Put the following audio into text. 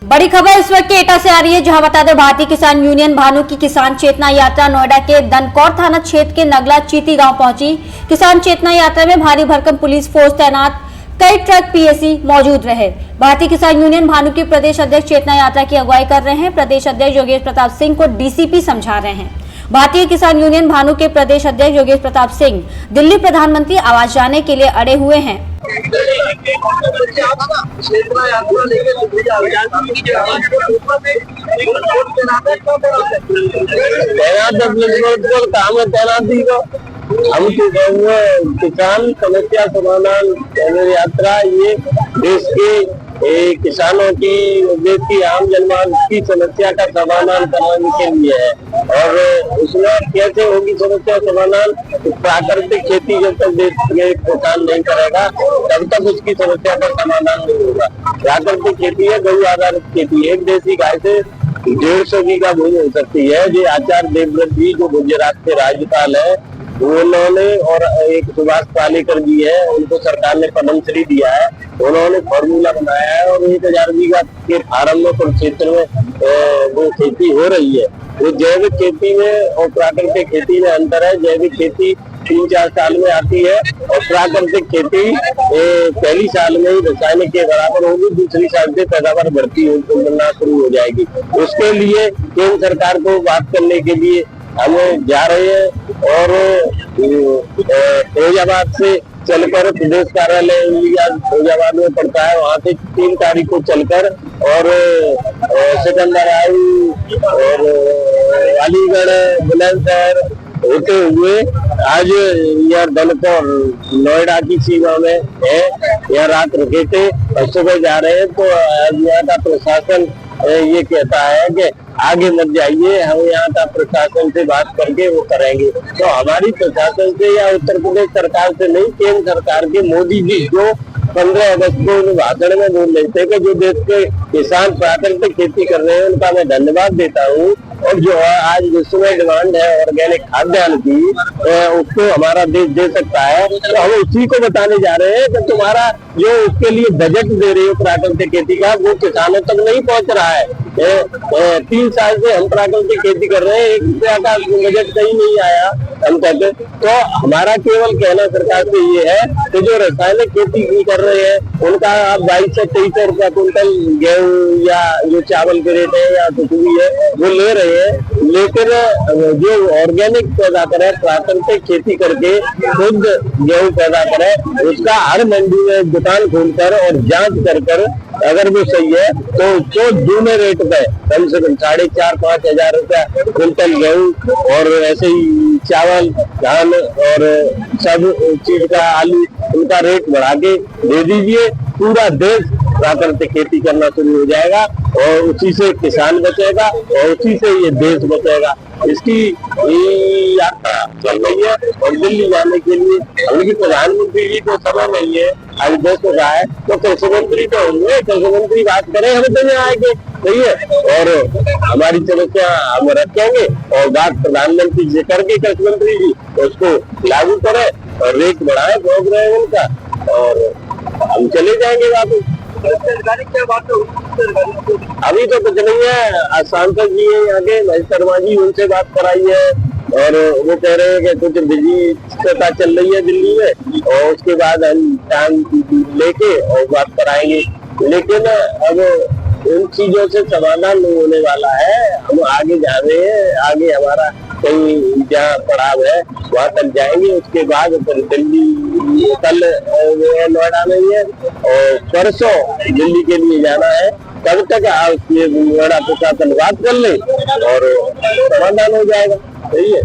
बड़ी खबर इस वक्त एटा से आ रही है, जहां बता दें भारतीय किसान यूनियन भानु की किसान चेतना यात्रा नोएडा के दनकौर थाना क्षेत्र के नगला चीती गांव पहुंची। किसान चेतना यात्रा में भारी भरकम पुलिस फोर्स तैनात, कई ट्रक पीएसी मौजूद रहे। भारतीय किसान यूनियन भानु के प्रदेश अध्यक्ष चेतना यात्रा की अगुवाई कर रहे हैं। प्रदेश अध्यक्ष योगेश प्रताप सिंह को डीसीपी समझा रहे हैं। भारतीय किसान यूनियन भानु के प्रदेश अध्यक्ष योगेश प्रताप सिंह दिल्ली प्रधानमंत्री आवास जाने के लिए अड़े हुए हैं। तैनाती को हम किसान समस्या समाधान यात्रा, ये देश के किसानों की, देश की आम जनमानस की समस्या का समाधान करवाने के लिए है। और उसमें कैसे होगी समस्या समाधान? प्राकृतिक खेती जब तक देश के किसान नहीं करेगा तब तक उसकी समस्या का समाधान नहीं होगा। प्राकृतिक खेती है गौ आधारित खेती। एक देसी गाय से 150 बीघा भूमि हो सकती है। जो आचार्य देवव्रत जी, जो गुजरात के राज्यपाल है, उन्होंने, और एक सुभाष पालेकर जी है, उनको सरकार ने पद्मश्री दिया है। उन्होंने फॉर्मूला बनाया है और 1000 बीघा के फार्म में क्षेत्र में वो खेती हो रही है। वो जैविक खेती में और प्राकृतिक खेती में अंतर है। जैविक खेती 3-4 साल में आती है और प्राकृतिक खेती पहली साल में ही रासायनिक के बराबर होगी, दूसरी साल से पैदावार बढ़ती होना शुरू हो जाएगी। उसके लिए केंद्र सरकार को बात करने के लिए हम जा रहे हैं और फिरोजाबाद से चलकर प्रदेश कार्यालय फिरोजाबाद में पड़ता है, वहाँ से 3 तारीख को चलकर और सिकंदराबाद और अलीगढ़, बुलंदशहर होते हुए आज यह दनकौर नोएडा की सीमा में है। यहाँ रात रुके थे और सुबह जा रहे हैं। तो यहाँ का प्रशासन ये कहता है कि आगे मत जाइए, हम यहाँ का प्रशासन से बात करके वो करेंगे। तो हमारी प्रशासन से या उत्तर प्रदेश सरकार से नहीं, केंद्र सरकार के मोदी जी जो 15 अगस्त को भाषण में बोल रहे थे कि जो देश के किसान प्राकृतिक खेती कर रहे हैं उनका मैं धन्यवाद देता हूँ। और जो आज विश्व में डिमांड है ऑर्गेनिक खाद्यान्न की, उसको हमारा देश दे सकता है। तो हम उसी को बताने जा रहे हैं कि तुम्हारा जो उसके लिए बजट दे रहे हो प्राकृतिक खेती का, वो किसानों तक नहीं पहुंच रहा है। 3 साल से हम प्राकृतिक खेती कर रहे हैं, 1 रुपया का बजट कहीं नहीं आया हम कहते। तो हमारा केवल कहना सरकार से ये है कि जो रासायनिक खेती कर रहे हैं उनका आप 2200-2300 रुपया कुंटल गेहूं या जो चावल के रेट है या कुछ भी है वो ले रहे हैं। लेकिन जो ऑर्गेनिक पैदा करे, प्राकृतिक खेती करके खुद गेहूं पैदा करे, उसका हर मंडी में दुकान खोलकर और जांच कर अगर वो सही है तो दूने रेट पे कम से कम 4,500-5 हजार रुपया कुंटल गेहूं और ऐसे ही चावल, धान और सब चीज का, आलू, उनका रेट बढ़ा के दे दीजिए। पूरा देश प्राकृतिक खेती करना शुरू हो जाएगा और उसी से किसान बचेगा और उसी से ये देश बचेगा। इसकी यात्रा चल रही है और दिल्ली जाने के लिए हालांकि प्रधानमंत्री जी को समय नहीं है, आज देश को रहा है तो कृषि मंत्री तो होंगे, कृषि मंत्री बात करें, हम तो यहाँ आएंगे, सही है। और हमारी समस्या हम रखेंगे और बात प्रधानमंत्री से करके कृषि मंत्री जी उसको लागू करे और रेट बढ़ाए भोग रहे हैं उनका, और हम चले जाएंगे वापस। अभी तो कुछ नहीं है। सांसद जी है यहाँ के महेश शर्मा जी, उनसे बात कराई है और वो कह रहे हैं कि कुछ बिजी चल रही है दिल्ली में और उसके बाद हम टाइम लेके और बात कराएंगे। लेकिन अब उन चीजों से समाधान नहीं होने वाला है। हम आगे जा रहे हैं, आगे हमारा कहीं जहाँ पड़ाव है वहां तक जाएंगे। उसके बाद फिर दिल्ली, कल नोएडा में ही है और परसों दिल्ली के लिए जाना है। तब तक आप ये नोएडा प्रशासन बात कर ले और समाधान हो जाएगा, सही है।